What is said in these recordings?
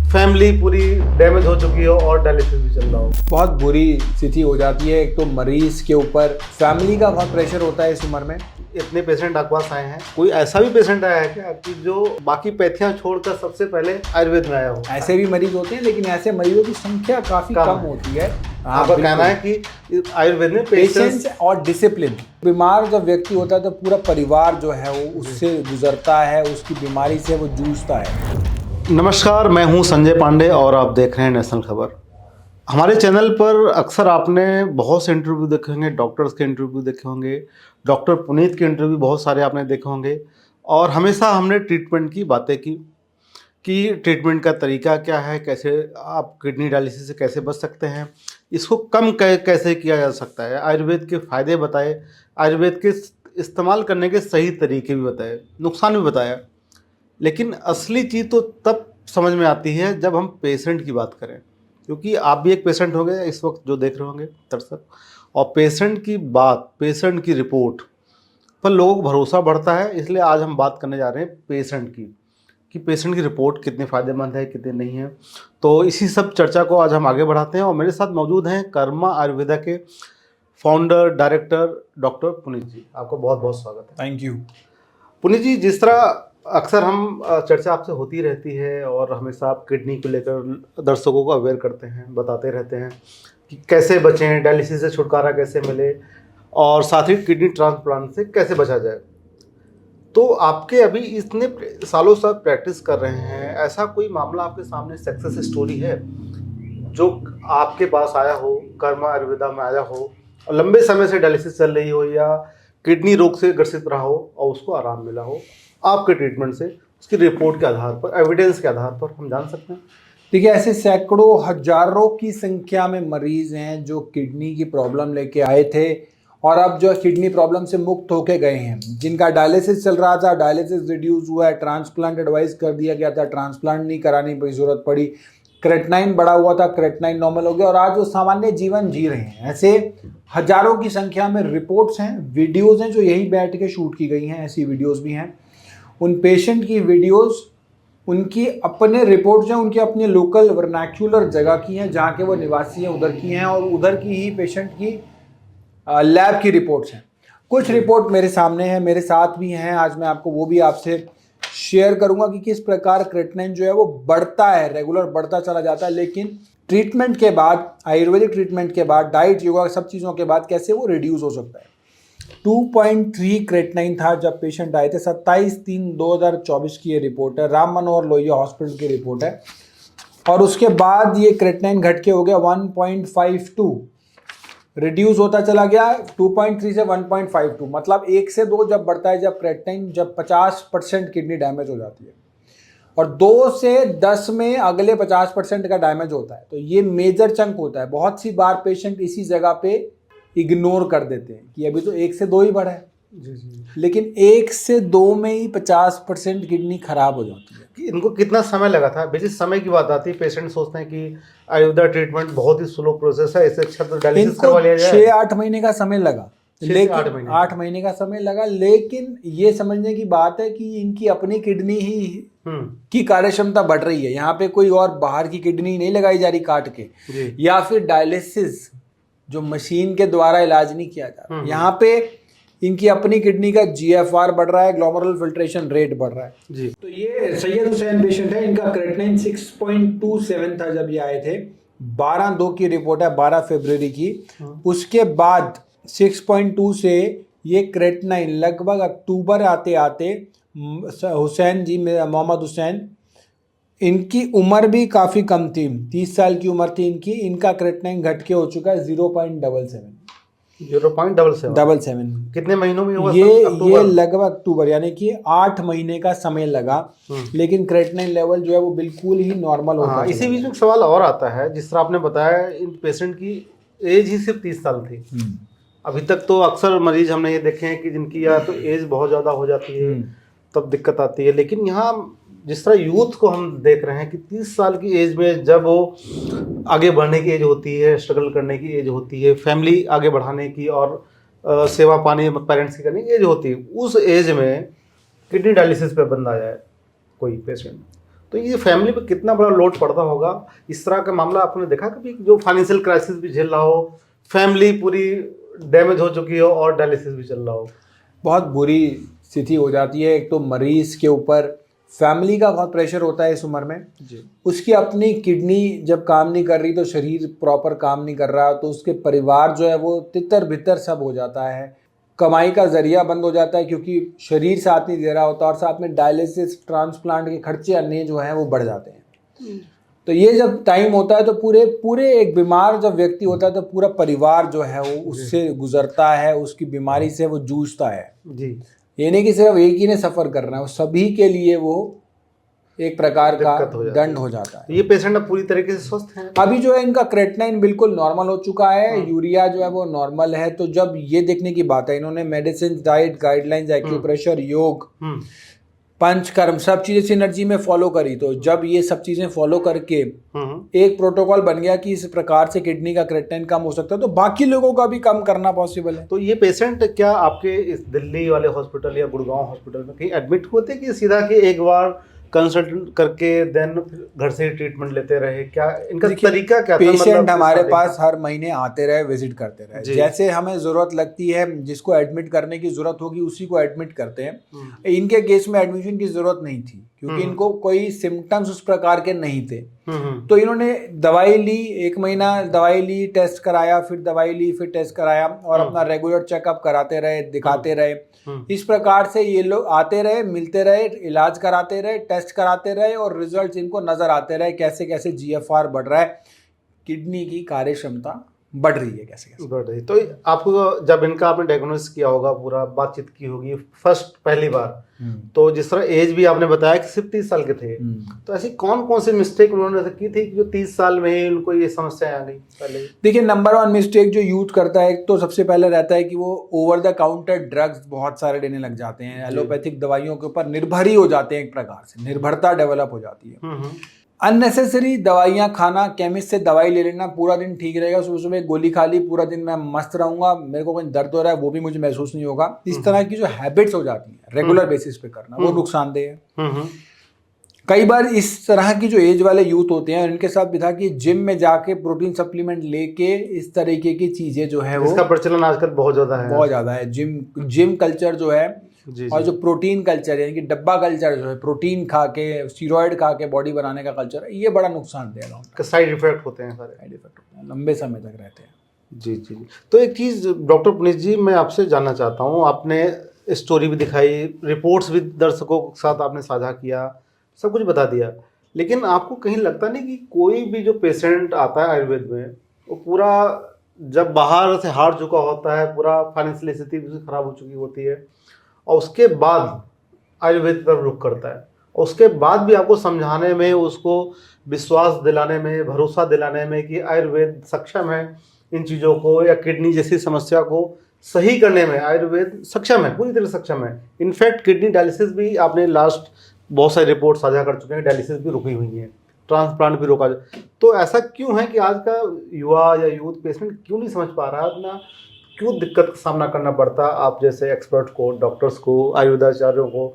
Family पूरी damage हो चुकी हो और डायलिसिस भी चल रहा हो। बहुत बुरी स्थिति हो जाती है। एक तो मरीज के ऊपर फैमिली का बहुत प्रेशर होता है इस उम्र में। इतने पेशेंट आपके पास आए हैं, कोई ऐसा भी पेशेंट आया है क्या कि जो बाकी पैथियां छोड़कर सबसे पहले आयुर्वेद में आया हो? ऐसे भी मरीज होते हैं, लेकिन ऐसे मरीजों की संख्या काफी कम होती है। आपका कहना है कि आयुर्वेद में पेशेंस और डिसिप्लिन। बीमार जब व्यक्ति होता है तो पूरा परिवार जो है वो उससे गुजरता है, उसकी बीमारी से वो जूझता है। नमस्कार, मैं हूं संजय पांडे और आप देख रहे हैं नेशनल खबर। हमारे चैनल पर अक्सर आपने बहुत से इंटरव्यू देखे होंगे, डॉक्टर्स के इंटरव्यू देखे होंगे, डॉक्टर पुनीत के इंटरव्यू बहुत सारे आपने देखे होंगे और हमेशा हमने ट्रीटमेंट की बातें की कि ट्रीटमेंट का तरीका क्या है, कैसे आप किडनी डायलिसिस से कैसे बच सकते हैं, इसको कम कैसे किया जा सकता है, आयुर्वेद के फ़ायदे बताए, आयुर्वेद के इस्तेमाल करने के सही तरीके भी बताए, नुकसान भी बताया। लेकिन असली चीज़ तो तब समझ में आती है जब हम पेशेंट की बात करें, क्योंकि आप भी एक पेशेंट होंगे इस वक्त जो देख रहे होंगे दर्शक, और पेशेंट की बात, पेशेंट की रिपोर्ट पर लोगों को भरोसा बढ़ता है। इसलिए आज हम बात करने जा रहे हैं पेशेंट की, कि पेशेंट की रिपोर्ट कितनी फ़ायदेमंद है, कितनी नहीं है। तो इसी सब चर्चा को आज हम आगे बढ़ाते हैं और मेरे साथ मौजूद हैं कर्मा आयुर्वेदा के फाउंडर डायरेक्टर डॉक्टर पुनीत जी। आपका बहुत बहुत स्वागत है। Thank you. पुनीत जी, जिस तरह अक्सर हम चर्चा आपसे होती रहती है और हमेशा आप किडनी को लेकर दर्शकों को अवेयर करते हैं, बताते रहते हैं कि कैसे बचें, डायलिसिस से छुटकारा कैसे मिले और साथ ही किडनी ट्रांसप्लांट से कैसे बचा जाए। तो आपके अभी इतने सालों से प्रैक्टिस कर रहे हैं, ऐसा कोई मामला आपके सामने सक्सेस स्टोरी है जो आपके पास आया हो, कर्मा आयुर्वेदा में आया हो और लंबे समय से डायलिसिस चल रही हो या किडनी रोग से ग्रसित रहा हो और उसको आराम मिला हो आपके ट्रीटमेंट से, उसकी रिपोर्ट के आधार पर, एविडेंस के आधार पर हम जान सकते हैं? देखिए, ऐसे सैकड़ों हजारों की संख्या में मरीज हैं जो किडनी की प्रॉब्लम लेके आए थे और अब जो किडनी प्रॉब्लम से मुक्त होके गए हैं। जिनका डायलिसिस चल रहा था, डायलिसिस रिड्यूस हुआ है, ट्रांसप्लांट एडवाइस कर दिया गया था, ट्रांसप्लांट नहीं कराने की जरूरत पड़ी, क्रेटनाइन बढ़ा हुआ था, क्रेटनाइन नॉर्मल हो गया और आज वो सामान्य जीवन जी रहे हैं। ऐसे हजारों की संख्या में रिपोर्ट्स हैं, वीडियोज़ हैं जो यहीं बैठ के शूट की गई हैं। ऐसी वीडियोज़ भी हैं। उन पेशेंट की वीडियोस, उनकी अपने रिपोर्ट्स हैं, उनकी अपनी लोकल वर्नैक्युलर जगह की हैं, जहाँ के वो निवासी हैं उधर की हैं और उधर की ही पेशेंट की लैब की रिपोर्ट्स हैं। कुछ रिपोर्ट मेरे सामने है, मेरे साथ भी हैं। आज मैं आपको वो भी आपसे शेयर करूंगा कि किस प्रकार क्रेटनाइन जो है वो बढ़ता है, रेगुलर बढ़ता चला जाता है, लेकिन ट्रीटमेंट के बाद, आयुर्वेदिक ट्रीटमेंट के बाद, डाइट, योगा, सब चीज़ों के बाद कैसे वो रिड्यूस हो सकता है। 2.3 क्रेटनाइन था जब पेशेंट आए थे। 27/3/2024 की ये रिपोर्ट है, राम मनोहर लोहिया हॉस्पिटल की रिपोर्ट है। और उसके बाद ये क्रेटनाइन घट के हो गया 1.52, रिड्यूस होता चला गया 2.3 से 1.52। मतलब 1 से 2 जब बढ़ता है, जब क्रेटनाइन, जब 50% किडनी डैमेज हो जाती है और 2 से 10 में अगले 50% का डैमेज होता है, तो ये मेजर चंक होता है। बहुत सी बार पेशेंट इसी जगह पे इग्नोर कर देते हैं कि अभी तो 1 से 2 ही बढ़ा है। जी। लेकिन 1 से 2 में ही 50% किडनी खराब हो जाती है। कि इनको कितना समय लगा था? बेसिक समय की बात आती है, पेशेंट सोचते हैं कि आयुर्वेदा ट्रीटमेंट बहुत ही स्लो प्रोसेस है, इससे अच्छा तो डायलिसिस करवा लिया जाए। 6-8 महीने का समय लगा, लेकिन 8 महीने का समय लगा। लेकिन ये समझने की बात है कि इनकी अपनी किडनी ही की कार्यक्षमता बढ़ रही है। यहाँ पे कोई और बाहर की किडनी नहीं लगाई जा रही काट के, या फिर डायलिसिस जो मशीन के द्वारा इलाज नहीं किया जा रहा। यहाँ पे इनकी अपनी किडनी का GFR बढ़ रहा है, ग्लोमेरुलर फिल्ट्रेशन रेट बढ़ रहा है जी। तो ये सैयद हुसैन पेशेंट है, इनका क्रेटनाइन 6.27 था जब ये आए थे। 12/2 की रिपोर्ट है, 12 फरवरी की। उसके बाद 6.2 से ये क्रेटनाइन लगभग अक्टूबर आते आते हुसैन जी, मोहम्मद हुसैन, इनकी उम्र भी काफ़ी कम थी, 30 साल की उम्र थी इनकी। इनका क्रेटनाइन घट के हो चुका है 0.77। 0.77 कितने महीनों में हुआ? ये लगभग अक्टूबर, यानी कि 8 महीने का समय लगा, लेकिन क्रेटनाइन लेवल जो है वो बिल्कुल ही नॉर्मल होता है। इसी बीच में सवाल और आता है, जिस तरह आपने बताया इन पेशेंट की एज ही सिर्फ 30 साल थी। अभी तक तो अक्सर मरीज हमने ये देखे हैं कि जिनकी या तो एज बहुत ज़्यादा हो जाती है तब दिक्कत आती है, लेकिन यहाँ जिस तरह यूथ को हम देख रहे हैं कि 30 साल की एज में जब वो आगे बढ़ने की एज होती है, स्ट्रगल करने की एज होती है, फैमिली आगे बढ़ाने की और सेवा पानी पेरेंट्स की करने की एज होती है, उस एज में किडनी डायलिसिस पे बंदा जाए कोई पेशेंट, तो ये फैमिली पे कितना बड़ा लोड पड़ता होगा? इस तरह का मामला आपने देखा कभी, जो फाइनेंशियल क्राइसिस भी झेल रहा हो, फैमिली पूरी डैमेज हो चुकी हो और डायलिसिस भी चल रहा हो? बहुत बुरी स्थिति हो जाती है। एक तो मरीज के ऊपर फैमिली का बहुत प्रेशर होता है इस उम्र में जी। उसकी अपनी किडनी जब काम नहीं कर रही तो शरीर प्रॉपर काम नहीं कर रहा, तो उसके परिवार जो है वो तितर बितर सब हो जाता है। कमाई का जरिया बंद हो जाता है क्योंकि शरीर साथ नहीं दे रहा होता, और साथ में डायलिसिस ट्रांसप्लांट के खर्चे अन्य जो हैं वो बढ़ जाते हैं। तो ये जब टाइम होता है तो पूरे पूरे एक बीमार जब व्यक्ति होता है तो पूरा परिवार जो है वो उससे गुजरता है, उसकी बीमारी से वो जूझता है जी। ये नहीं कि सिर्फ एक ही ने सफ़र करना है, वो सभी के लिए वो एक प्रकार का दंड हो जाता है। ये पेशेंट अब पूरी तरीके से स्वस्थ हैं? अभी जो है इनका क्रेटनाइन बिल्कुल नॉर्मल हो चुका है, यूरिया जो है वो नॉर्मल है। तो जब ये देखने की बात है, इन्होंने मेडिसिन, डाइट गाइडलाइंस, एक्यूप्रेशर, योग, पंचकर्म सब चीजें सिनर्जी में फॉलो करी। तो जब ये सब चीजें फॉलो करके एक प्रोटोकॉल बन गया कि इस प्रकार से किडनी का क्रेटनाइन कम हो सकता है, तो बाकी लोगों का भी कम करना पॉसिबल है। तो ये पेशेंट क्या आपके इस दिल्ली वाले हॉस्पिटल या गुड़गांव हॉस्पिटल में कहीं एडमिट होते कि सीधा कि एक बार कंसल्ट करके देन घर से ही ट्रीटमेंट लेते रहे? क्या इनका तरीका क्या था? पेशेंट हमारे पास हर महीने आते रहे, विजिट करते रहे। जैसे हमें जरूरत लगती है, जिसको एडमिट करने की जरूरत होगी उसी को एडमिट करते हैं। इनके केस में एडमिशन की जरूरत नहीं थी क्योंकि इनको कोई सिम्टम्स उस प्रकार के नहीं थे। तो इन्होंने दवाई ली, 1 महीना दवाई ली, टेस्ट कराया, फिर दवाई ली, फिर टेस्ट कराया, और अपना रेगुलर चेकअप कराते रहे, दिखाते रहे। इस प्रकार से ये लोग आते रहे, मिलते रहे, इलाज कराते रहे, टेस्ट कराते रहे, और रिजल्ट्स इनको नजर आते रहे कैसे कैसे GFR बढ़ रहा है, किडनी की कार्य क्षमता बढ़ रही है कैसे कैसे बढ़ रही। तो आपको जब इनका आपने डायग्नोसिस किया होगा, पूरा बातचीत की होगी फर्स्ट पहली बार, तो जिस तरह एज भी आपने बताया कि सिर्फ 30 साल के थे, तो ऐसी कौन कौन सी मिस्टेक उन्होंने की थी कि जो 30 साल में ही उनको ये समस्या आ गई? पहले देखिए, नंबर 1 मिस्टेक जो यूथ करता है, तो सबसे पहले रहता है कि वो ओवर द काउंटर ड्रग्स बहुत सारे लेने लग जाते हैं, एलोपैथिक दवाइयों के ऊपर निर्भर ही हो जाते हैं, एक प्रकार से निर्भरता डेवलप हो जाती है। अननेसेसरी दवाइयाँ खाना, केमिस्ट से दवाई ले लेना, पूरा दिन ठीक रहेगा, सुबह सुबह गोली खा ली, पूरा दिन मैं मस्त रहूंगा, मेरे को कोई दर्द हो रहा है वो भी मुझे महसूस नहीं होगा, इस तरह की जो हैबिट्स हो जाती हैं रेगुलर बेसिस पे करना, वो नुकसानदेह है। कई बार इस तरह की जो एज वाले यूथ होते हैं, उनके साथ भी था कि जिम में जाके प्रोटीन सप्लीमेंट लेके इस तरीके की चीजें जो है वो, इसका प्रचलन आजकल बहुत ज्यादा है। जिम कल्चर जो है, और जो प्रोटीन कल्चर यानी कि डब्बा कल्चर जो है, प्रोटीन खा के, स्टीरॉयड खा के बॉडी बनाने का कल्चर है, ये बड़ा नुकसान देगा। साइड इफेक्ट होते हैं, सारे साइड इफेक्ट होते हैं, लंबे समय तक रहते हैं। जी जी। तो एक चीज़ डॉक्टर पुनीत जी, मैं आपसे जानना चाहता हूँ, आपने स्टोरी भी दिखाई, रिपोर्ट्स भी दर्शकों के साथ आपने साझा किया, सब कुछ बता दिया, लेकिन आपको कहीं लगता नहीं कि कोई भी जो पेशेंट आता है आयुर्वेद में, वो पूरा जब बाहर से हार चुका होता है, पूरा फाइनेंशियल स्थिति भी खराब हो चुकी होती है, और उसके बाद आयुर्वेद पर रुख करता है, और उसके बाद भी आपको समझाने में, उसको विश्वास दिलाने में, भरोसा दिलाने में कि आयुर्वेद सक्षम है इन चीज़ों को, या किडनी जैसी समस्या को सही करने में आयुर्वेद सक्षम है, पूरी तरह सक्षम है। इनफैक्ट किडनी डायलिसिस भी आपने लास्ट बहुत सारी रिपोर्ट साझा कर चुके हैं, डायलिसिस भी रुकी हुई है, ट्रांसप्लांट भी रोका। तो ऐसा क्यों है कि आज का युवा या यूथ पेशेंट क्यों नहीं समझ पा रहा है अपना, क्यों दिक्कत का सामना करना पड़ता है आप जैसे एक्सपर्ट को, डॉक्टर्स को, आयुर्वेदाचार्यों को,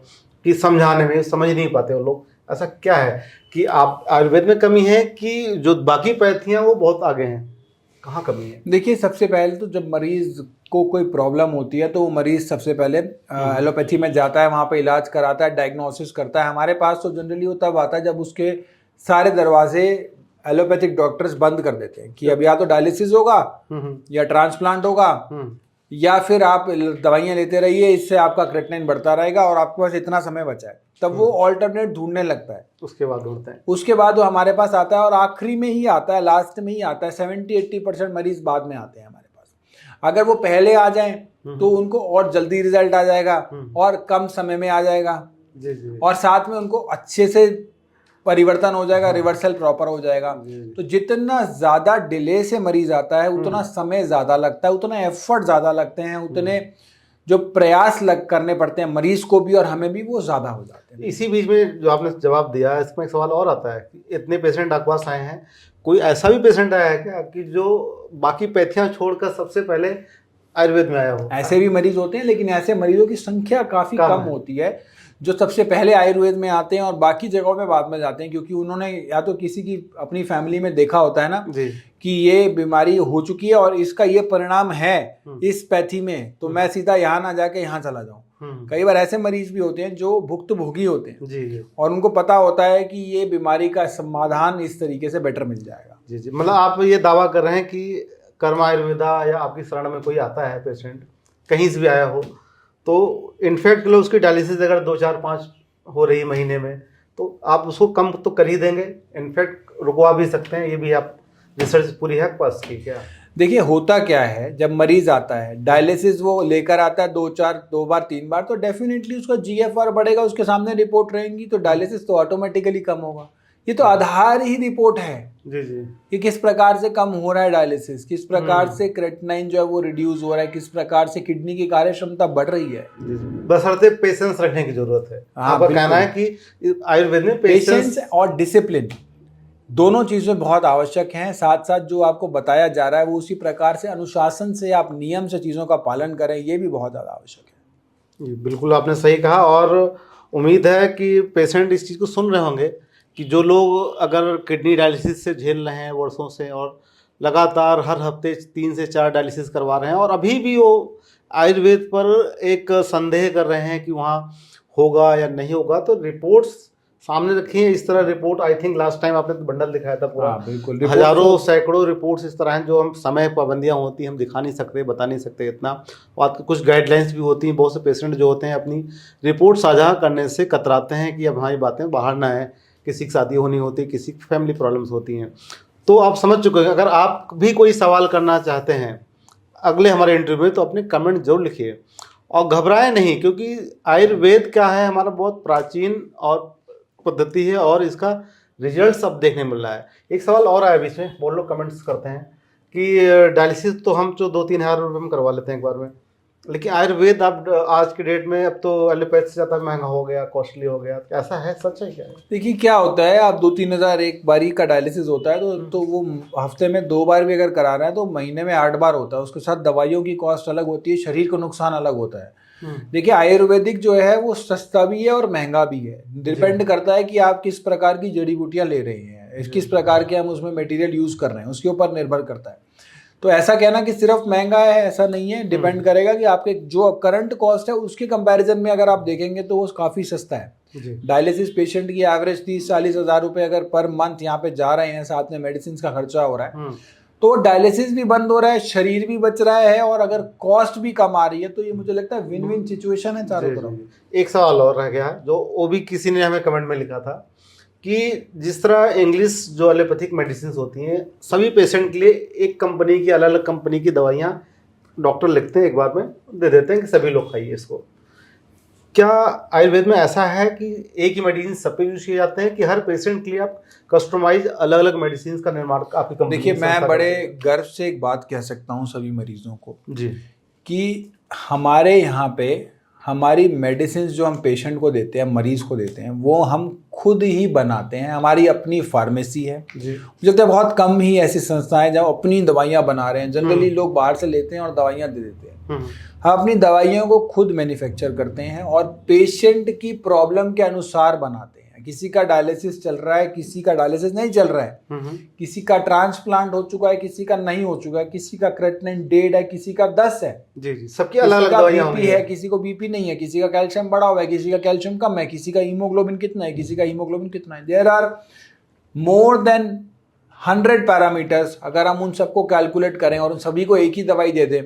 कि समझाने में समझ नहीं पाते वो लोग? ऐसा क्या है कि आप आयुर्वेद में कमी है कि जो बाकी पैथियाँ वो बहुत आगे हैं? कहाँ कमी है? देखिए, सबसे पहले तो जब मरीज को कोई प्रॉब्लम होती है तो वो मरीज सबसे पहले एलोपैथी में जाता है, वहाँ पे इलाज कराता है, डायग्नोसिस करता है। हमारे पास तो जनरली वो तब आता है जब उसके सारे दरवाजे एलोपैथिक डॉक्टर्स बंद कर देते हैं कि अब या तो डायलिसिस होगा, या ट्रांसप्लांट होगा, या फिर आप दवाइयाँ लेते रहिए, इससे आपका क्रेटनाइन बढ़ता रहेगा और आपके पास इतना समय बचा है। तब वो ऑल्टरनेट ढूंढने लगता है, उसके बाद ढूंढते हैं, उसके बाद वो हमारे पास आता है, और आखिरी में ही आता है, लास्ट में ही आता है। 70-80% मरीज बाद में आते हैं हमारे पास। अगर वो पहले आ जाएं तो उनको और जल्दी रिजल्ट आ जाएगा और कम समय में आ जाएगा, और साथ में उनको अच्छे से परिवर्तन हो जाएगा, रिवर्सल प्रॉपर हो जाएगा। तो जितना ज़्यादा डिले से मरीज आता है, उतना समय ज़्यादा लगता है, उतना एफर्ट ज़्यादा लगते हैं, उतने जो प्रयास करने पड़ते हैं मरीज को भी और हमें भी, वो ज़्यादा हो जाते हैं। इसी बीच में जो आपने जवाब दिया, इसमें एक सवाल और आता है कि इतने पेशेंट आपके पास आए हैं, कोई ऐसा भी पेशेंट आया है क्या कि जो बाकी पैथियाँ छोड़कर सबसे पहले आयुर्वेद में आया हो? ऐसे भी मरीज होते हैं, लेकिन ऐसे मरीजों की संख्या काफ़ी कम होती है। जो सबसे पहले आयुर्वेद में आते हैं और बाकी जगहों में बाद में जाते हैं, क्योंकि उन्होंने या तो किसी की अपनी फैमिली में देखा होता है ना जी कि ये बीमारी हो चुकी है और इसका ये परिणाम है इस पैथी में, तो मैं सीधा यहाँ ना जाके यहाँ चला जाऊँ। कई बार ऐसे मरीज भी होते हैं जो भुक्तभोगी होते हैं जी और उनको पता होता है कि ये बीमारी का समाधान इस तरीके से बेटर मिल जाएगा। जी जी, मतलब आप ये दावा कर रहे हैं कि कर्म आयुर्वेदा या आपकी शरण में कोई आता है पेशेंट, कहीं से भी आया हो, तो इनफैक्ट लो उसकी डायलिसिस अगर 2-4-5 हो रही महीने में, तो आप उसको कम तो कर ही देंगे, इनफैक्ट रुकवा भी सकते हैं। ये भी आप रिसर्च पूरी है पास की क्या? देखिए होता क्या है, जब मरीज आता है डायलिसिस वो लेकर आता है 2 बार 3 बार, तो डेफिनेटली उसका जीएफआर बढ़ेगा, उसके सामने रिपोर्ट रहेंगी, तो डायलिसिस तो ऑटोमेटिकली कम होगा। ये तो आधार ही रिपोर्ट है जी जी, कि किस प्रकार से कम हो रहा है डायलिसिस, किस प्रकार से क्रेटिनाइन जो है वो रिड्यूस हो रहा है, किस प्रकार से किडनी की कार्य क्षमता बढ़ रही है। जी जी, बशर्ते पेशेंस रखने की जरूरत है। हाँ, आपका कहना है कि आयुर्वेद में पेशेंस और डिसिप्लिन दोनों चीजें बहुत आवश्यक हैं। साथ साथ जो आपको बताया जा रहा है वो उसी प्रकार से अनुशासन से आप नियम से चीजों का पालन करें, ये भी बहुत ज्यादा आवश्यक है। जी, बिल्कुल आपने सही कहा। और उम्मीद है कि पेशेंट इस चीज़ को सुन रहे होंगे कि जो लोग अगर किडनी डायलिसिस से झेल रहे हैं वर्षों से और लगातार हर हफ्ते 3 से 4 डायलिसिस करवा रहे हैं और अभी भी वो आयुर्वेद पर एक संदेह कर रहे हैं कि वहाँ होगा या नहीं होगा, तो रिपोर्ट्स सामने रखी है। इस तरह report I think last time आपने तो बंडल दिखाया था पूरा। हाँ, बिल्कुल। हजारों सैकड़ों रिपोर्ट्स इस तरह हैं जो हम समय पाबंदियां होती हैं, हम दिखा नहीं सकते, बता नहीं सकते इतना। और कुछ गाइडलाइंस भी होती हैं। बहुत से पेशेंट जो होते हैं अपनी रिपोर्ट साझा करने से कतराते हैं कि अब हमारी बातें बाहर ना आए, किसी की शादी होनी होती, किसी की फैमिली प्रॉब्लम्स होती हैं। तो आप समझ चुके हैं। अगर आप भी कोई सवाल करना चाहते हैं अगले हमारे इंटरव्यू में, तो अपने कमेंट जरूर लिखिए और घबराएं नहीं, क्योंकि आयुर्वेद क्या है, हमारा बहुत प्राचीन और पद्धति है और इसका रिजल्ट्स अब देखने मिल रहा है। एक सवाल और आया बीच में, बोल लो, कमेंट्स करते हैं कि डायलिसिस तो हम जो 2-3 हज़ार रुपये में करवा लेते हैं एक बार में, लेकिन आयुर्वेद अब आज के डेट में अब तो एलोपैथ से ज़्यादा महंगा हो गया, कॉस्टली हो गया। ऐसा है, सच है क्या? देखिए क्या होता है, आप 2-3 हज़ार एक बारी का डायलिसिस होता है तो वो हफ्ते में 2 बार भी अगर करा रहे हैं तो महीने में 8 बार होता है। उसके साथ दवाइयों की कॉस्ट अलग होती है, शरीर को नुकसान अलग होता है। देखिए आयुर्वेदिक जो है वो सस्ता भी है और महंगा भी है, डिपेंड करता है कि आप किस प्रकार की जड़ी बूटियां ले रहे हैं, किस प्रकार के हम उसमें मटेरियल यूज कर रहे हैं, उसके ऊपर निर्भर करता है। तो ऐसा कहना कि सिर्फ महंगा है, ऐसा नहीं है। डिपेंड करेगा कि आपके जो करंट कॉस्ट है उसके कंपैरिजन में अगर आप देखेंगे तो वो काफ़ी सस्ता है। डायलिसिस पेशेंट की एवरेज 30-40 हज़ार रुपये अगर पर मंथ यहाँ पे जा रहे हैं, साथ में मेडिसिन का खर्चा हो रहा है, तो डायलिसिस भी बंद हो रहा है, शरीर भी बच रहा है और अगर कॉस्ट भी कम आ रही है, तो ये मुझे लगता है विन विन सिचुएशन है चारों तरफ। एक सवाल और रह गया जो वो भी किसी ने हमें कमेंट में लिखा था कि जिस तरह इंग्लिश जो एलोपैथिक मेडिसिन होती हैं, सभी पेशेंट के लिए एक कंपनी की, अलग अलग कंपनी की दवाइयाँ डॉक्टर लिखते हैं, एक बार में दे देते हैं कि सभी लोग खाइए इसको। क्या आयुर्वेद में ऐसा है कि एक ही मेडिसिन सब पे यूज किए जाते हैं कि हर पेशेंट के लिए आप कस्टमाइज अलग अलग मेडिसिन का निर्माण आपकी कंपनी? देखिए मैं बड़े गर्व से एक बात कह सकता हूँ सभी मरीजों को जी कि हमारे यहाँ पे हमारी मेडिसिन जो हम पेशेंट को देते हैं, मरीज को देते हैं, वो हम खुद ही बनाते हैं। हमारी अपनी फार्मेसी है जी। मुझे लगता है बहुत कम ही ऐसी संस्थाएं जहाँ अपनी दवाइयाँ बना रहे हैं। जनरली लोग बाहर से लेते हैं और दवाइयाँ दे देते हैं। हम अपनी दवाइयों को खुद मैन्युफैक्चर करते हैं और पेशेंट की प्रॉब्लम के अनुसार बनाते हैं। किसी का डायलिसिस चल रहा है, किसी का डायलिसिस नहीं चल रहा है, किसी का ट्रांसप्लांट हो चुका है, किसी का नहीं हो चुका है, किसी का क्रेटिनिन डेड है, किसी का 10 है। जी जी, सबकी अलग अलग दवाइयां बीपी है, किसी को बीपी नहीं है, किसी का कैल्शियम बढ़ा हुआ है, किसी का कैल्शियम कम है, किसी का हीमोग्लोबिन कितना है, किसी का हीमोग्लोबिन कितना है। There are more than 100 parameters. अगर हम उन सबको कैलकुलेट करें और उन सभी को एक ही दवाई दे दें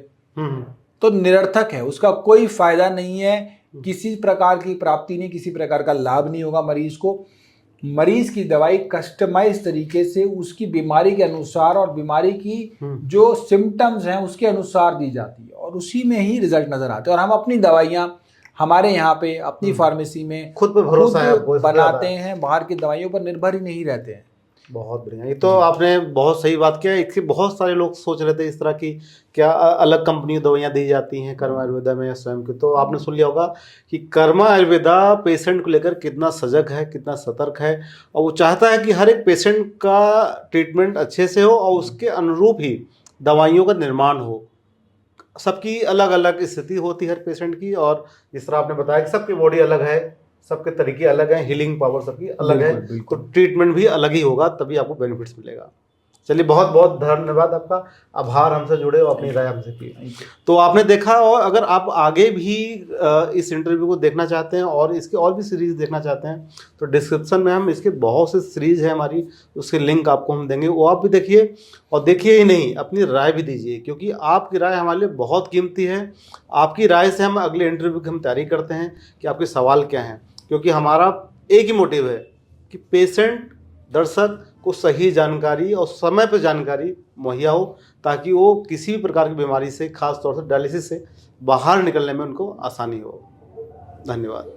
तो निरर्थक है, उसका कोई फायदा नहीं है, किसी प्रकार की प्राप्ति नहीं, किसी प्रकार का लाभ नहीं होगा मरीज को। मरीज की दवाई कस्टमाइज तरीके से उसकी बीमारी के अनुसार और बीमारी की जो सिम्टम्स हैं उसके अनुसार दी जाती है और उसी में ही रिजल्ट नजर आते हैं। और हम अपनी दवाइयाँ हमारे यहाँ पे अपनी फार्मेसी में खुद पे भरोसा है, बनाते हैं, बाहर की दवाइयों पर निर्भर ही नहीं रहते हैं। बहुत बढ़िया, ये तो आपने बहुत सही बात किया। इसके बहुत सारे लोग सोच रहे थे इस तरह की क्या अलग कंपनी दवाइयाँ दी जाती हैं कर्मा आयुर्वेदा में या स्वयं की। तो आपने सुन लिया होगा कि कर्मा आयुर्वेदा पेशेंट को लेकर कितना सजग है, कितना सतर्क है और वो चाहता है कि हर एक पेशेंट का ट्रीटमेंट अच्छे से हो और उसके अनुरूप ही दवाइयों का निर्माण हो। सबकी अलग अलग स्थिति होती है हर पेशेंट की, और जिस तरह आपने बताया कि सबकी बॉडी अलग है, सबके तरीके अलग हैं, हीलिंग पावर सबकी अलग है, बिल्कुल, बिल्कुल। तो ट्रीटमेंट भी अलग ही होगा, तभी आपको बेनिफिट्स मिलेगा। चलिए, बहुत बहुत धन्यवाद आपका, आभार हमसे जुड़े और अपनी राय हमसे की। तो आपने देखा, और अगर आप आगे भी इस इंटरव्यू को देखना चाहते हैं और इसके और भी सीरीज देखना चाहते हैं, तो डिस्क्रिप्शन में हम इसके बहुत से सीरीज है हमारी, उसके लिंक आपको हम देंगे, वो आप भी देखिए। और देखिए ही नहीं, अपनी राय भी दीजिए, क्योंकि आपकी राय हमारे लिए बहुत कीमती है। आपकी राय से हम अगले इंटरव्यू की हम तैयारी करते हैं कि आपके सवाल क्या हैं, क्योंकि हमारा एक ही मोटिव है कि पेशेंट, दर्शक को सही जानकारी और समय पर जानकारी मुहैया हो, ताकि वो किसी भी प्रकार की बीमारी से, खास तौर से डायलिसिस से बाहर निकलने में उनको आसानी हो। धन्यवाद।